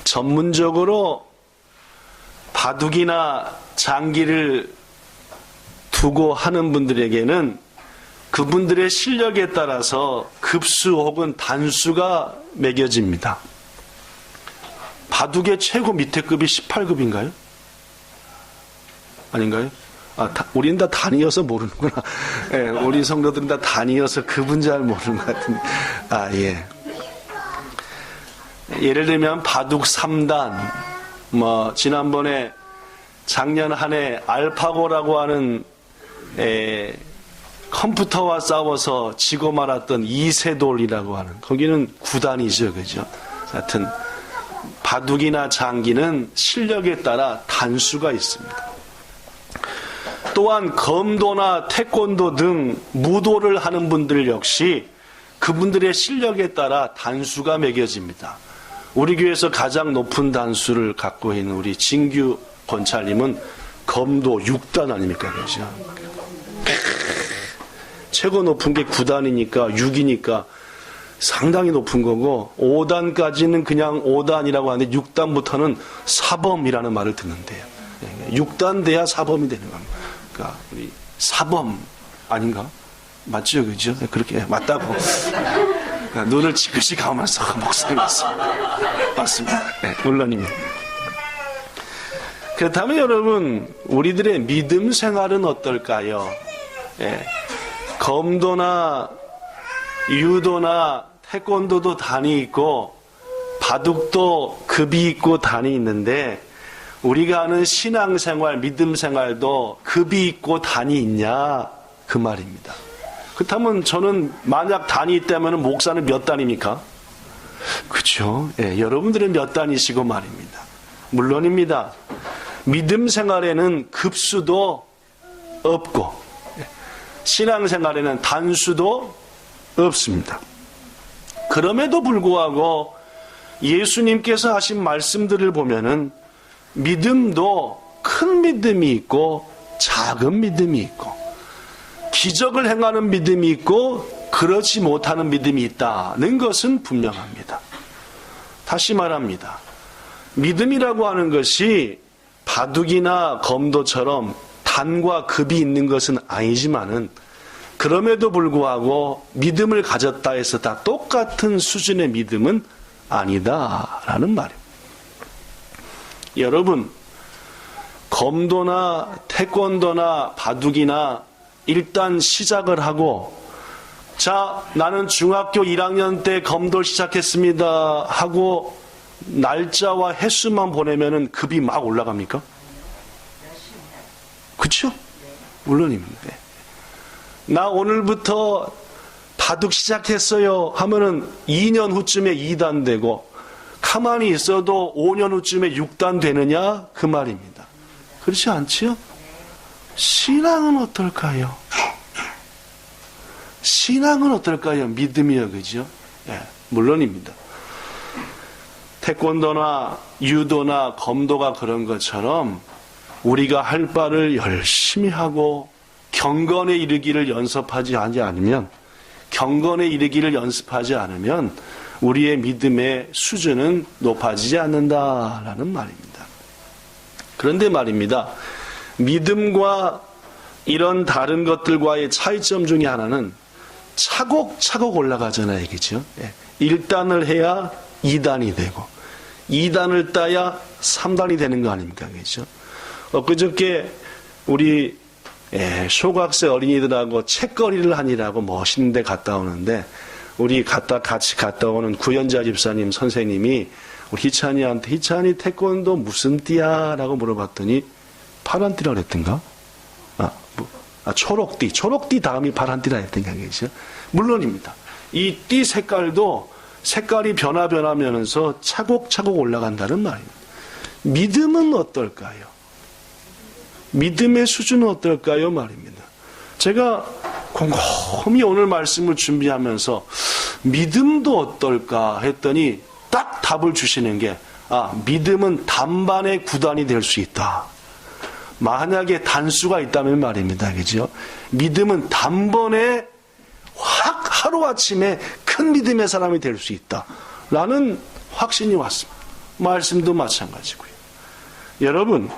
전문적으로 바둑이나 장기를 두고 하는 분들에게는 그분들의 실력에 따라서 급수 혹은 단수가 매겨집니다. 바둑의 최고 밑에 급이 18급인가요? 아닌가요? 우리는 다 단이어서 모르는구나. 예, 우리 성도들은 다 단이어서 급은 잘 모르는 것 같은데. 예. 예를 들면 바둑 3단, 지난번에 작년 한 해 알파고라고 하는 컴퓨터와 싸워서 지고 말았던 이세돌이라고 하는, 거기는 9단이죠, 그죠? 하여튼 바둑이나 장기는 실력에 따라 단수가 있습니다. 또한 검도나 태권도 등 무도를 하는 분들 역시 그분들의 실력에 따라 단수가 매겨집니다. 우리 교회에서 가장 높은 단수를 갖고 있는 우리 진규 권찰님은 검도 6단 아닙니까? 그죠? 최고 높은 게 9단이니까 6이니까 상당히 높은 거고, 5단까지는 그냥 5단이라고 하는데 6단부터는 사범이라는 말을 듣는데요. 6단 돼야 사범이 되는 겁니다. 그러니까 우리 사범 아닌가? 맞죠, 그죠? 그렇게 맞다고. 그러니까 눈을 지그시 감으면서 목소리였어. 맞습니다. 네, 물론입니다. 그렇다면 여러분, 우리들의 믿음 생활은 어떨까요? 네, 검도나 유도나 태권도도 단이 있고 바둑도 급이 있고 단이 있는데, 우리가 하는 신앙생활, 믿음생활도 급이 있고 단이 있냐, 그 말입니다. 그렇다면 저는 만약 단이 있다면 목사는 몇 단입니까? 그렇죠. 예, 여러분들은 몇 단이시고 말입니다. 물론입니다. 믿음생활에는 급수도 없고 신앙생활에는 단수도 없습니다. 그럼에도 불구하고 예수님께서 하신 말씀들을 보면은 믿음도 큰 믿음이 있고 작은 믿음이 있고 기적을 행하는 믿음이 있고 그렇지 못하는 믿음이 있다는 것은 분명합니다. 다시 말합니다. 믿음이라고 하는 것이 바둑이나 검도처럼 단과 급이 있는 것은 아니지만은, 그럼에도 불구하고 믿음을 가졌다 해서 다 똑같은 수준의 믿음은 아니다라는 말입니다. 여러분, 검도나 태권도나 바둑이나 일단 시작을 하고, 자, 나는 중학교 1학년 때 검도를 시작했습니다 하고 날짜와 횟수만 보내면은 급이 막 올라갑니까? 그렇죠? 물론입니다. 나 오늘부터 바둑 시작했어요 하면은 2년 후쯤에 2단 되고, 가만히 있어도 5년 후쯤에 6단 되느냐, 그 말입니다. 그렇지 않지요? 신앙은 어떨까요? 신앙은 어떨까요? 믿음이요, 그죠? 예, 물론입니다. 태권도나 유도나 검도가 그런 것처럼 우리가 할 바를 열심히 하고 경건에 이르기를 연습하지 않으면, 우리의 믿음의 수준은 높아지지 않는다라는 말입니다. 그런데 말입니다. 믿음과 이런 다른 것들과의 차이점 중에 하나는 차곡차곡 올라가잖아요, 그죠? 1단을 해야 2단이 되고 2단을 따야 3단이 되는 거 아닙니까, 그죠? 그저께 우리 초등학생 어린이들하고 책거리를 하니라고 멋있는 데 갔다 오는데, 우리 같이 갔다 오는 구현자 집사님 선생님이 우리 희찬이한테, 희찬이 태권도 무슨 띠야? 라고 물어봤더니 파란 띠라고 그랬던가? 초록띠 다음이 파란 띠라 했던가, 그죠? 물론입니다. 이 띠 색깔이 변하면서 차곡차곡 올라간다는 말입니다. 믿음은 어떨까요? 믿음의 수준은 어떨까요? 말입니다. 제가 곰곰이 오늘 말씀을 준비하면서 믿음도 어떨까 했더니 딱 답을 주시는 게, 믿음은 단반의 9단이 될 수 있다. 만약에 단수가 있다면 말입니다. 그죠? 믿음은 단번에 확 하루아침에 큰 믿음의 사람이 될 수 있다. 라는 확신이 왔습니다. 말씀도 마찬가지고요. 여러분,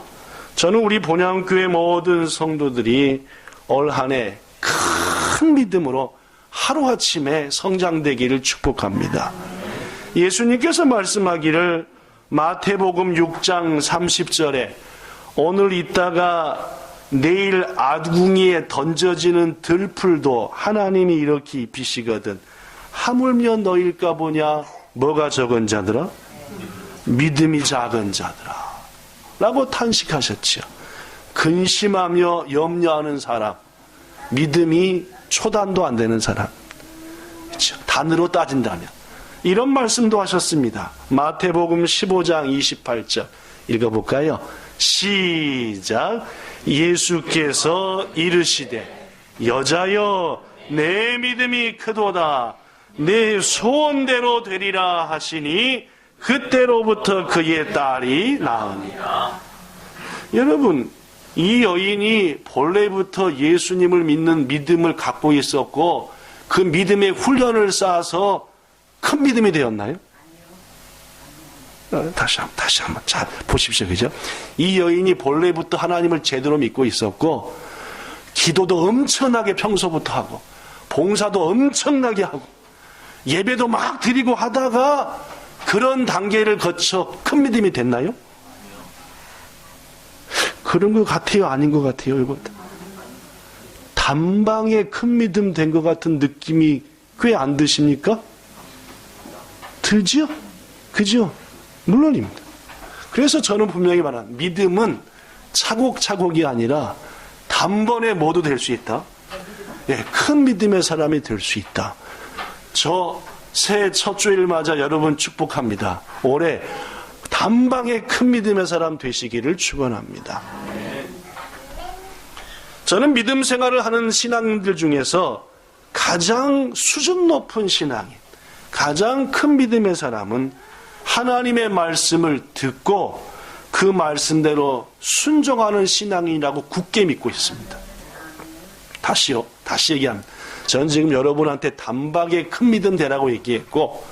저는 우리 본향교회 모든 성도들이 올 한 해 큰 믿음으로 하루아침에 성장되기를 축복합니다. 예수님께서 말씀하기를 마태복음 6장 30절에 오늘 있다가 내일 아궁이에 던져지는 들풀도 하나님이 이렇게 입히시거든 하물며 너일까 보냐. 뭐가 적은 자들아? 믿음이 작은 자들아 라고 탄식하셨죠. 근심하며 염려하는 사람, 믿음이 초단도 안 되는 사람, 그렇죠? 단으로 따진다면 이런 말씀도 하셨습니다. 마태복음 15장 28절 읽어볼까요? 시작. 예수께서 이르시되 여자여 내 믿음이 크도다. 내 소원대로 되리라 하시니 그때로부터 그의 딸이 나으니라. 여러분, 이 여인이 본래부터 예수님을 믿는 믿음을 갖고 있었고 그 믿음의 훈련을 쌓아서 큰 믿음이 되었나요? 다시 한번 잘 보십시오. 그죠? 이 여인이 본래부터 하나님을 제대로 믿고 있었고 기도도 엄청나게 평소부터 하고 봉사도 엄청나게 하고 예배도 막 드리고 하다가 그런 단계를 거쳐 큰 믿음이 됐나요? 그런 것 같아요? 아닌 것 같아요? 이거 단방에 큰 믿음 된 것 같은 느낌이 꽤 안 드십니까? 들지요? 그죠? 물론입니다. 그래서 저는 분명히 말합니다. 믿음은 차곡차곡이 아니라 단번에 모두 될 수 있다. 예, 큰 믿음의 사람이 될 수 있다. 저 새해 첫 주일 맞아 여러분 축복합니다. 올해 단방에 큰 믿음의 사람 되시기를 축원합니다. 저는 믿음 생활을 하는 신앙인들 중에서 가장 수준 높은 신앙인, 가장 큰 믿음의 사람은 하나님의 말씀을 듣고 그 말씀대로 순종하는 신앙인이라고 굳게 믿고 있습니다. 다시 얘기합니다. 저는 지금 여러분한테 단박에 큰 믿음 되라고 얘기했고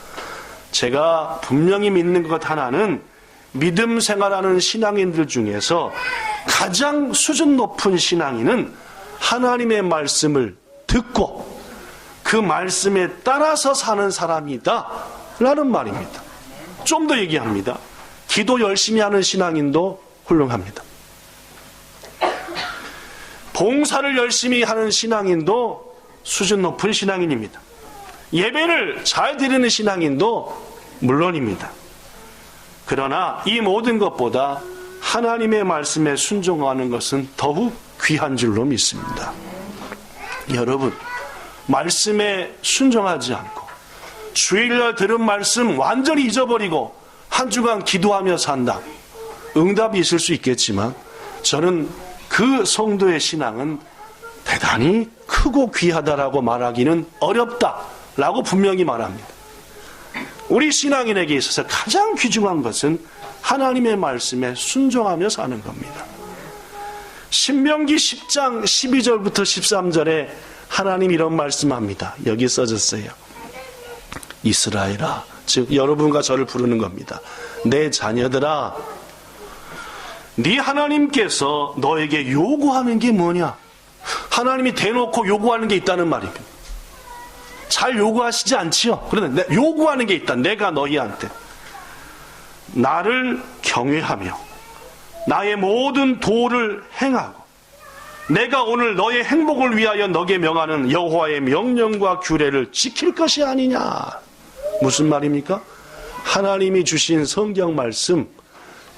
제가 분명히 믿는 것 하나는 믿음 생활하는 신앙인들 중에서 가장 수준 높은 신앙인은 하나님의 말씀을 듣고 그 말씀에 따라서 사는 사람이다 라는 말입니다. 좀 더 얘기합니다. 기도 열심히 하는 신앙인도 훌륭합니다. 봉사를 열심히 하는 신앙인도 수준 높은 신앙인입니다. 예배를 잘 드리는 신앙인도 물론입니다. 그러나 이 모든 것보다 하나님의 말씀에 순종하는 것은 더욱 귀한 줄로 믿습니다. 여러분, 말씀에 순종하지 않고 주일날 들은 말씀 완전히 잊어버리고 한 주간 기도하며 산다. 응답이 있을 수 있겠지만 저는 그 성도의 신앙은 대단히 크고 귀하다라고 말하기는 어렵다라고 분명히 말합니다. 우리 신앙인에게 있어서 가장 귀중한 것은 하나님의 말씀에 순종하며 사는 겁니다. 신명기 10장 12절부터 13절에 하나님 이런 말씀합니다. 여기 써졌어요. 이스라엘아, 즉 여러분과 저를 부르는 겁니다. 내 자녀들아, 네 하나님께서 너에게 요구하는 게 뭐냐? 하나님이 대놓고 요구하는 게 있다는 말입니다. 잘 요구하시지 않지요? 그런데 요구하는 게 있다. 내가 너희한테 나를 경외하며 나의 모든 도를 행하고 내가 오늘 너의 행복을 위하여 너에게 명하는 여호와의 명령과 규례를 지킬 것이 아니냐. 무슨 말입니까? 하나님이 주신 성경 말씀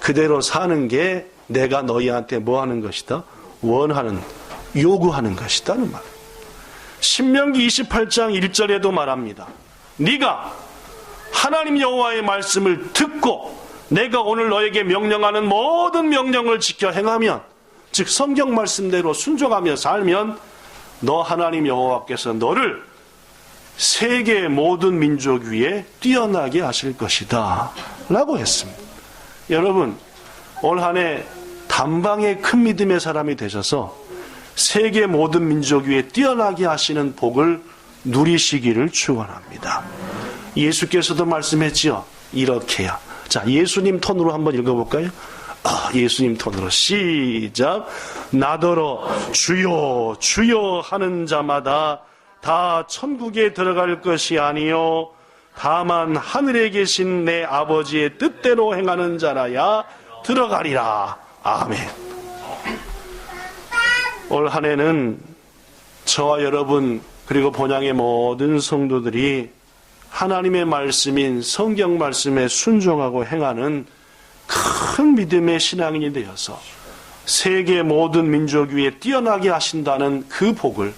그대로 사는 게 내가 너희한테 뭐 하는 것이다? 원하는, 요구하는 것이다는 말. 신명기 28장 1절에도 말합니다. 네가 하나님 여호와의 말씀을 듣고 내가 오늘 너에게 명령하는 모든 명령을 지켜 행하면, 즉 성경 말씀대로 순종하며 살면 너 하나님 여호와께서 너를 세계 모든 민족 위에 뛰어나게 하실 것이다 라고 했습니다. 여러분, 올 한 해 단방에 큰 믿음의 사람이 되셔서 세계 모든 민족 위에 뛰어나게 하시는 복을 누리시기를 축원합니다. 예수께서도 말씀했지요. 이렇게야 자, 예수님 톤으로 한번 읽어볼까요? 예수님 톤으로 시작. 나더러 주여 주여 하는 자마다 다 천국에 들어갈 것이 아니요 다만 하늘에 계신 내 아버지의 뜻대로 행하는 자라야 들어가리라. 아멘. 올 한 해는 저와 여러분 그리고 본향의 모든 성도들이 하나님의 말씀인 성경 말씀에 순종하고 행하는 큰 믿음의 신앙인이 되어서 세계 모든 민족 위에 뛰어나게 하신다는 그 복을,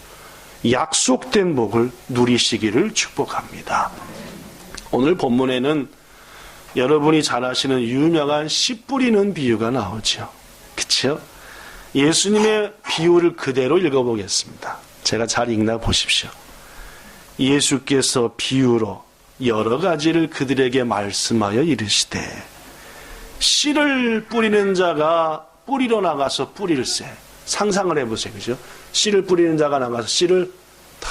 약속된 복을 누리시기를 축복합니다. 오늘 본문에는 여러분이 잘 아시는 유명한 씨 뿌리는 비유가 나오죠. 그렇죠? 예수님의 비유를 그대로 읽어보겠습니다. 제가 잘 읽나 보십시오. 예수께서 비유로 여러 가지를 그들에게 말씀하여 이르시되 씨를 뿌리는 자가 뿌리러 나가서 뿌릴세. 상상을 해보세요. 그죠? 씨를 뿌리는 자가 나가서 씨를 다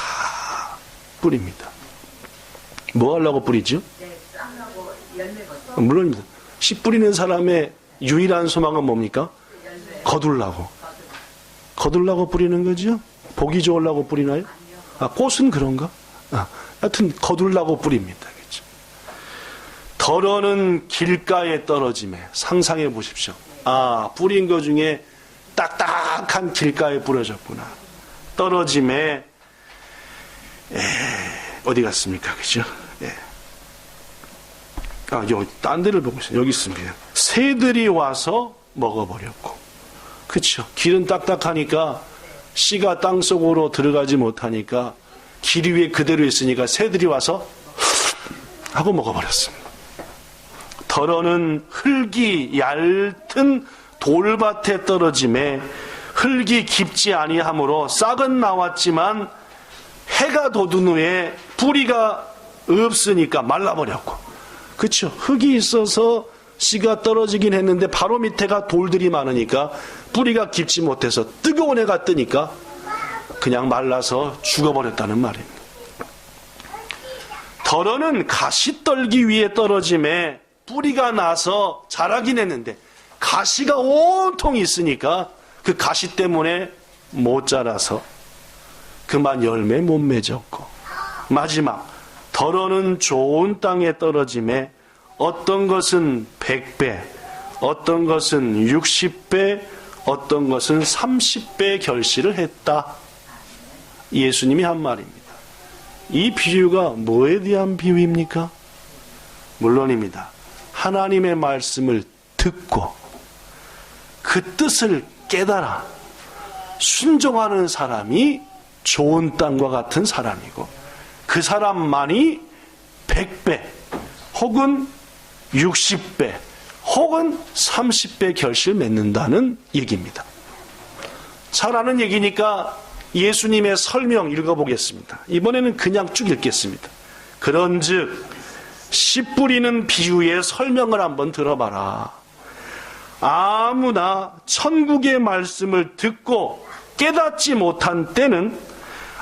뿌립니다. 뭐 하려고 뿌리죠? 물론입니다. 씨 뿌리는 사람의 유일한 소망은 뭡니까? 거둘라고. 거둘라고 뿌리는 거죠? 보기 좋으려고 뿌리나요? 꽃은 그런가? 하여튼 거둘라고 뿌립니다. 그렇죠? 덜어는 길가에 떨어짐에. 상상해 보십시오. 뿌린 것 중에 딱딱한 길가에 뿌려졌구나. 떨어짐에 어디 갔습니까? 그죠? 여기 딴 데를 보고 있어요. 여기 있습니다. 새들이 와서 먹어버렸고. 그렇죠? 길은 딱딱하니까 씨가 땅속으로 들어가지 못하니까 길 위에 그대로 있으니까 새들이 와서 하고 먹어버렸습니다. 덜어는 흙이 얇은 돌밭에 떨어짐에 흙이 깊지 아니하므로 싹은 나왔지만 해가 돋은 후에 뿌리가 없으니까 말라버렸고. 그렇죠? 흙이 있어서 씨가 떨어지긴 했는데 바로 밑에가 돌들이 많으니까 뿌리가 깊지 못해서 뜨거운 해가 뜨니까 그냥 말라서 죽어버렸다는 말입니다. 덜어는 가시떨기 위에 떨어짐에 뿌리가 나서 자라긴 했는데 가시가 온통 있으니까 그 가시 때문에 못 자라서 그만 열매 못 맺었고. 마지막 덜어는 좋은 땅에 떨어짐에 어떤 것은 100배, 어떤 것은 60배, 어떤 것은 30배 결실을 했다. 예수님이 한 말입니다. 이 비유가 뭐에 대한 비유입니까? 물론입니다. 하나님의 말씀을 듣고 그 뜻을 깨달아 순종하는 사람이 좋은 땅과 같은 사람이고 그 사람만이 100배 혹은 60배 혹은 30배 결실 맺는다는 얘기입니다. 잘 아는 얘기니까 예수님의 설명 읽어보겠습니다. 이번에는 그냥 쭉 읽겠습니다. 그런즉 씨 뿌리는 비유의 설명을 한번 들어봐라. 아무나 천국의 말씀을 듣고 깨닫지 못한 때는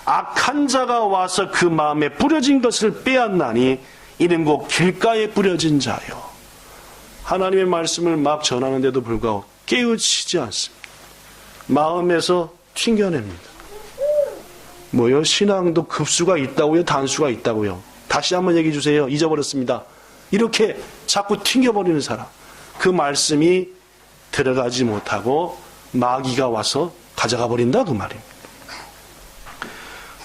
악한 자가 와서 그 마음에 뿌려진 것을 빼앗나니 이는 곧 길가에 뿌려진 자요. 하나님의 말씀을 막 전하는데도 불구하고 깨우치지 않습니다. 마음에서 튕겨냅니다. 뭐요? 신앙도 급수가 있다고요? 단수가 있다고요? 다시 한번 얘기해 주세요. 잊어버렸습니다. 이렇게 자꾸 튕겨버리는 사람. 그 말씀이 들어가지 못하고 마귀가 와서 가져가 버린다 그 말입니다.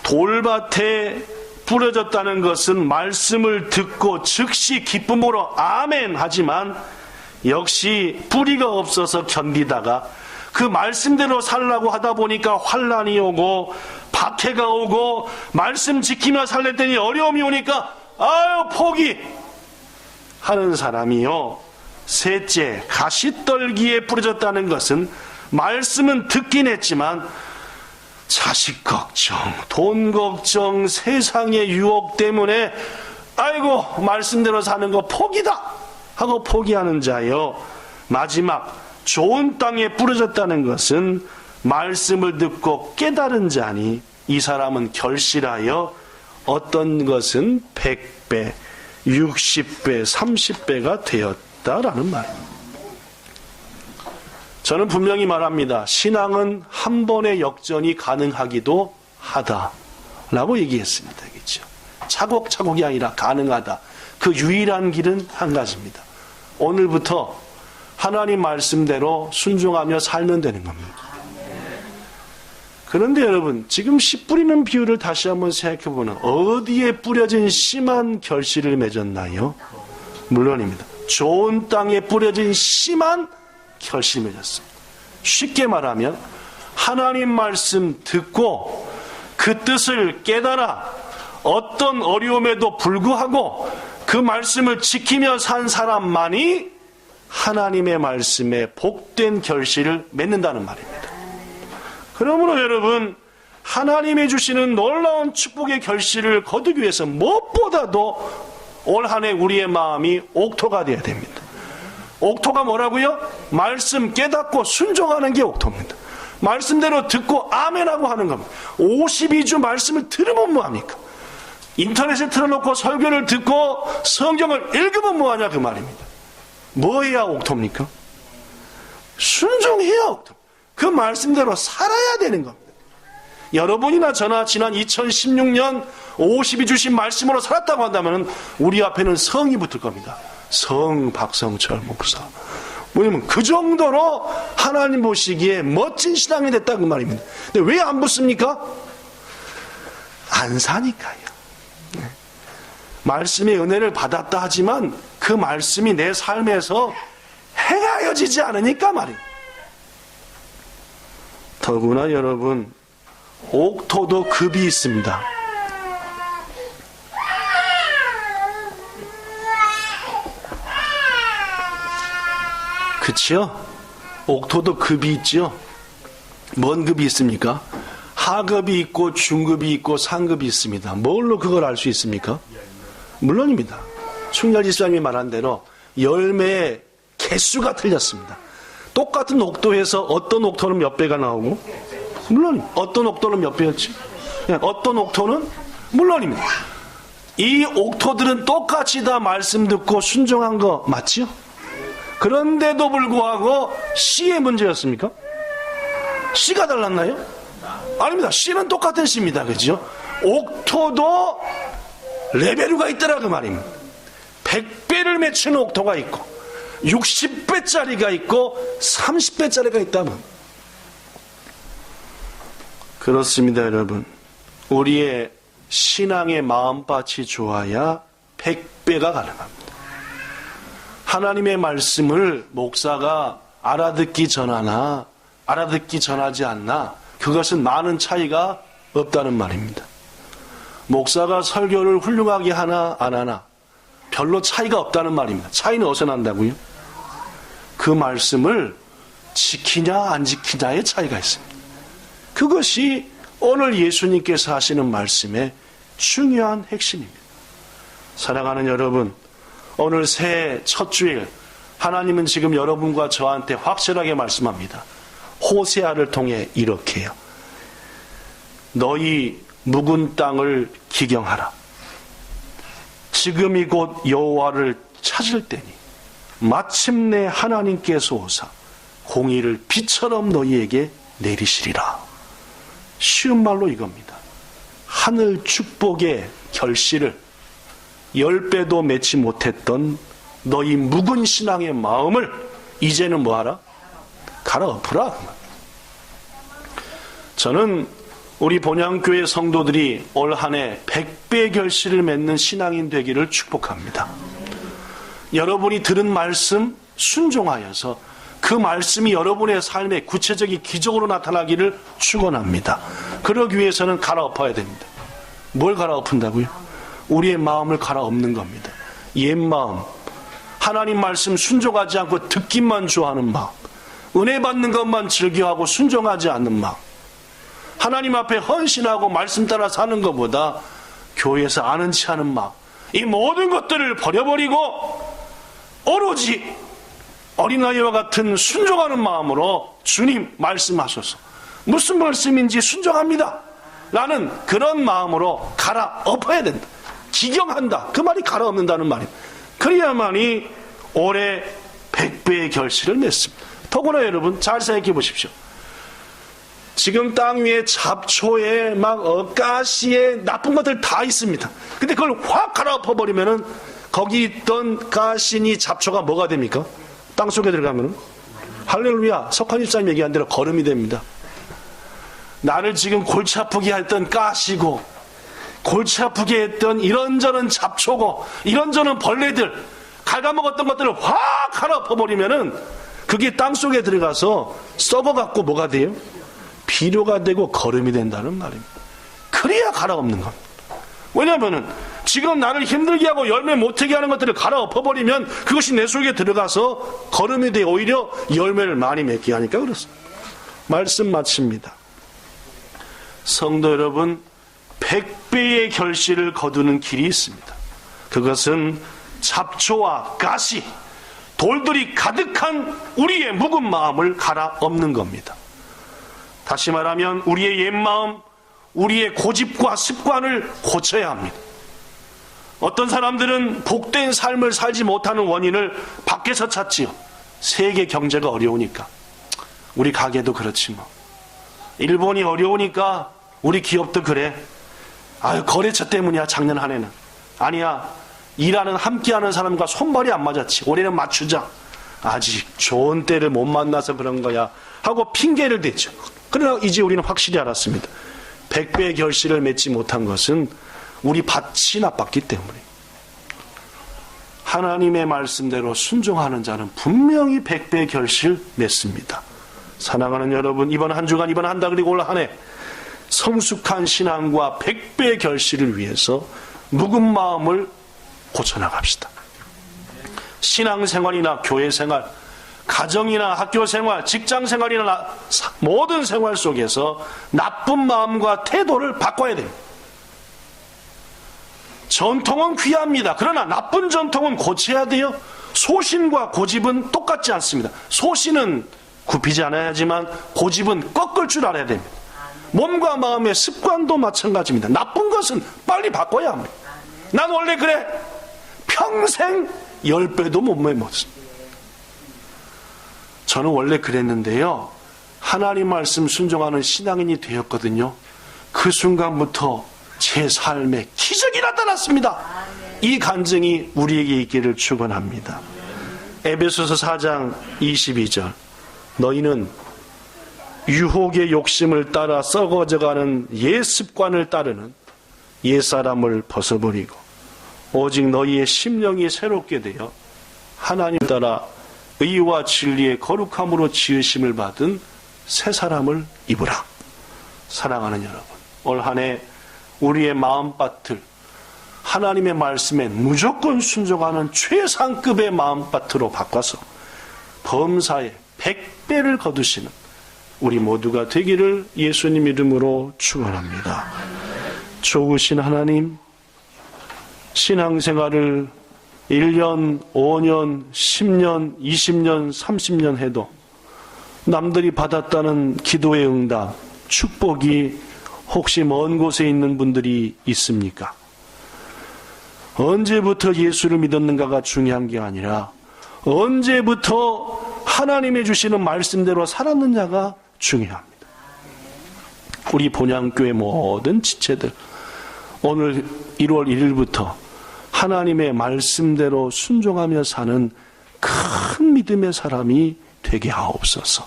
돌밭에 뿌려졌다는 것은 말씀을 듣고 즉시 기쁨으로 아멘 하지만 역시 뿌리가 없어서 견디다가 그 말씀대로 살라고 하다 보니까 환난이 오고 박해가 오고 말씀 지키며 살랬더니 어려움이 오니까 포기 하는 사람이요. 셋째, 가시떨기에 뿌려졌다는 것은 말씀은 듣긴 했지만 자식 걱정, 돈 걱정, 세상의 유혹 때문에 말씀대로 사는 거 포기다 하고 포기하는 자요. 마지막 좋은 땅에 뿌려졌다는 것은 말씀을 듣고 깨달은 자니 이 사람은 결실하여 어떤 것은 100배, 60배, 30배가 되었다. 있다라는 말입니다. 저는 분명히 말합니다. 신앙은 한 번의 역전이 가능하기도 하다라고 얘기했습니다. 그렇죠? 차곡차곡이 아니라 가능하다. 그 유일한 길은 한 가지입니다. 오늘부터 하나님 말씀대로 순종하며 살면 되는 겁니다. 그런데 여러분, 지금 씨 뿌리는 비유를 다시 한번 생각해보면 어디에 뿌려진 심한 결실을 맺었나요? 물론입니다. 좋은 땅에 뿌려진 심한 결실을 맺었습니다. 쉽게 말하면 하나님 말씀 듣고 그 뜻을 깨달아 어떤 어려움에도 불구하고 그 말씀을 지키며 산 사람만이 하나님의 말씀에 복된 결실을 맺는다는 말입니다. 그러므로 여러분, 하나님이 주시는 놀라운 축복의 결실을 거두기 위해서 무엇보다도 올 한 해 우리의 마음이 옥토가 되어야 됩니다. 옥토가 뭐라고요? 말씀 깨닫고 순종하는 게 옥토입니다. 말씀대로 듣고 아멘하고 하는 겁니다. 52주 말씀을 들으면 뭐합니까? 인터넷에 틀어놓고 설교를 듣고 성경을 읽으면 뭐하냐 그 말입니다. 뭐 해야 옥토입니까? 순종해야 옥토. 그 말씀대로 살아야 되는 겁니다. 여러분이나 저나 지난 2016년 52주신 말씀으로 살았다고 한다면 우리 앞에는 성이 붙을 겁니다. 성 박성철 목사. 뭐냐면 그 정도로 하나님 보시기에 멋진 신앙이 됐다 그 말입니다. 근데 왜 안 붙습니까? 안 사니까요. 말씀의 은혜를 받았다 하지만 그 말씀이 내 삶에서 행하여지지 않으니까 말입니다. 더구나 여러분, 옥토도 급이 있습니다. 그치요? 옥토도 급이 있죠? 뭔 급이 있습니까? 하급이 있고 중급이 있고 상급이 있습니다. 뭘로 그걸 알 수 있습니까? 물론입니다. 충렬 집사님이 말한 대로 열매의 개수가 틀렸습니다. 똑같은 옥토에서 어떤 옥토는 몇 배가 나오고 물론 어떤 옥토는 몇 배였지? 어떤 옥토는 물론입니다. 이 옥토들은 똑같이 다 말씀 듣고 순종한 거 맞지요? 그런데도 불구하고 씨의 문제였습니까? 씨가 달랐나요? 아닙니다. 씨는 똑같은 씨입니다. 그죠? 옥토도 레벨류가 있더라 그 말입니다. 100배를 맺히는 옥토가 있고 60배짜리가 있고 30배짜리가 있다면 그렇습니다. 여러분, 우리의 신앙의 마음밭이 좋아야 100배가 가능합니다. 하나님의 말씀을 목사가 알아듣기 전하나 알아듣기 전하지 않나 그것은 많은 차이가 없다는 말입니다. 목사가 설교를 훌륭하게 하나 안 하나 별로 차이가 없다는 말입니다. 차이는 어디서 난다고요? 그 말씀을 지키냐 안 지키냐의 차이가 있습니다. 그것이 오늘 예수님께서 하시는 말씀의 중요한 핵심입니다. 사랑하는 여러분, 오늘 새해 첫 주일 하나님은 지금 여러분과 저한테 확실하게 말씀합니다. 호세아를 통해 이렇게요. 너희 묵은 땅을 기경하라. 지금이 곧 여호와를 찾을 때니 마침내 하나님께서 오사 공의를 비처럼 너희에게 내리시리라. 쉬운 말로 이겁니다. 하늘 축복의 결실을 10배도 맺지 못했던 너희 묵은 신앙의 마음을 이제는 뭐하라? 갈아엎으라. 저는 우리 본향교회 성도들이 올 한 해 100배 결실을 맺는 신앙인 되기를 축복합니다. 여러분이 들은 말씀 순종하여서 그 말씀이 여러분의 삶에 구체적인 기적으로 나타나기를 축원합니다. 그러기 위해서는 갈아엎어야 됩니다. 뭘 갈아엎은다고요? 우리의 마음을 갈아엎는 겁니다. 옛 마음, 하나님 말씀 순종하지 않고 듣기만 좋아하는 마음, 은혜 받는 것만 즐겨하고 순종하지 않는 마음, 하나님 앞에 헌신하고 말씀 따라 사는 것보다 교회에서 아는 체 하는 마음, 이 모든 것들을 버려버리고 오로지 어린아이와 같은 순종하는 마음으로 주님 말씀하셔서 무슨 말씀인지 순종합니다 라는 그런 마음으로 갈아엎어야 된다. 기경한다. 그 말이 갈아엎는다는 말입니다. 그래야만이 올해 100배의 결실을 맺습니다. 더구나 여러분 잘 생각해 보십시오. 지금 땅 위에 잡초에 가시에 나쁜 것들 다 있습니다. 근데 그걸 확 갈아엎어버리면은 거기 있던 가시니 잡초가 뭐가 됩니까? 땅 속에 들어가면은 할렐루야, 석환 집사님 얘기한 대로 거름이 됩니다. 나를 지금 골치 아프게 했던 가시고 골치 아프게 했던 이런저런 잡초고 이런저런 벌레들 갉아먹었던 것들을 확 갈아엎어버리면은 그게 땅 속에 들어가서 썩어갖고 뭐가 돼요? 비료가 되고 거름이 된다는 말입니다. 그래야 갈아엎는 겁니다. 왜냐하면은 지금 나를 힘들게 하고 열매 못하게 하는 것들을 갈아엎어버리면 그것이 내 속에 들어가서 거름이 돼 오히려 열매를 많이 맺게 하니까 그렇습니다. 말씀 마칩니다. 성도 여러분, 100배의 결실을 거두는 길이 있습니다. 그것은 잡초와 가시, 돌들이 가득한 우리의 묵은 마음을 갈아엎는 겁니다. 다시 말하면 우리의 옛마음, 우리의 고집과 습관을 고쳐야 합니다. 어떤 사람들은 복된 삶을 살지 못하는 원인을 밖에서 찾지요. 세계 경제가 어려우니까. 우리 가게도 그렇지 뭐. 일본이 어려우니까 우리 기업도 그래. 아유, 거래처 때문이야, 작년 한 해는. 아니야, 일하는 함께하는 사람과 손발이 안 맞았지. 올해는 맞추자. 아직 좋은 때를 못 만나서 그런 거야 하고 핑계를 대죠. 그러나 이제 우리는 확실히 알았습니다. 100배의 결실을 맺지 못한 것은 우리 밭이 나빴기 때문에. 하나님의 말씀대로 순종하는 자는 분명히 100배의 결실 맺습니다. 사랑하는 여러분, 이번 한 주간, 이번 한 달, 그리고 올 한 해 성숙한 신앙과 100배의 결실을 위해서 묵은 마음을 고쳐나갑시다. 신앙생활이나 교회생활, 가정이나 학교생활, 직장생활이나 모든 생활 속에서 나쁜 마음과 태도를 바꿔야 됩니다. 전통은 귀합니다. 그러나 나쁜 전통은 고쳐야 돼요. 소신과 고집은 똑같지 않습니다. 소신은 굽히지 않아야 하지만 고집은 꺾을 줄 알아야 됩니다. 몸과 마음의 습관도 마찬가지입니다. 나쁜 것은 빨리 바꿔야 합니다. 난 원래 그래. 평생 10배도 못 메웠습니다. 저는 원래 그랬는데요. 하나님 말씀 순종하는 신앙인이 되었거든요. 그 순간부터 제 삶에 기적이 나타났습니다. 이 간증이 우리에게 있기를 축원합니다. 에베소서 4장 22절. 너희는 유혹의 욕심을 따라 썩어져가는 옛 습관을 따르는 옛사람을 벗어버리고 오직 너희의 심령이 새롭게 되어 하나님 따라 의와 진리의 거룩함으로 지으심을 받은 새 사람을 입으라. 사랑하는 여러분, 올 한 해 우리의 마음밭을 하나님의 말씀에 무조건 순종하는 최상급의 마음밭으로 바꿔서 범사에 100배를 거두시는 우리 모두가 되기를 예수님 이름으로 축원합니다. 좋으신 하나님, 신앙생활을 1년, 5년, 10년, 20년, 30년 해도 남들이 받았다는 기도의 응답, 축복이 혹시 먼 곳에 있는 분들이 있습니까? 언제부터 예수를 믿었는가가 중요한 게 아니라 언제부터 하나님이 주시는 말씀대로 살았느냐가 중요합니다. 우리 본향교회 모든 지체들, 오늘 1월 1일부터 하나님의 말씀대로 순종하며 사는 큰 믿음의 사람이 되게 하옵소서.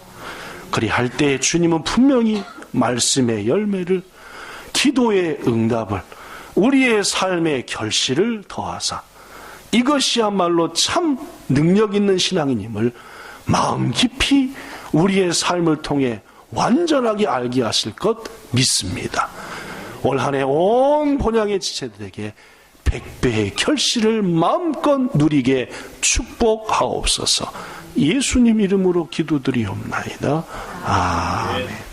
그리할 때 주님은 분명히 말씀의 열매를, 기도의 응답을, 우리의 삶의 결실을 더하사 이것이야말로 참 능력 있는 신앙인임을 마음 깊이 우리의 삶을 통해 완전하게 알게 하실 것 믿습니다. 올 한 해 온 본향의 지체들에게 100배의 결실을 마음껏 누리게 축복하옵소서. 예수님 이름으로 기도드리옵나이다. 아멘.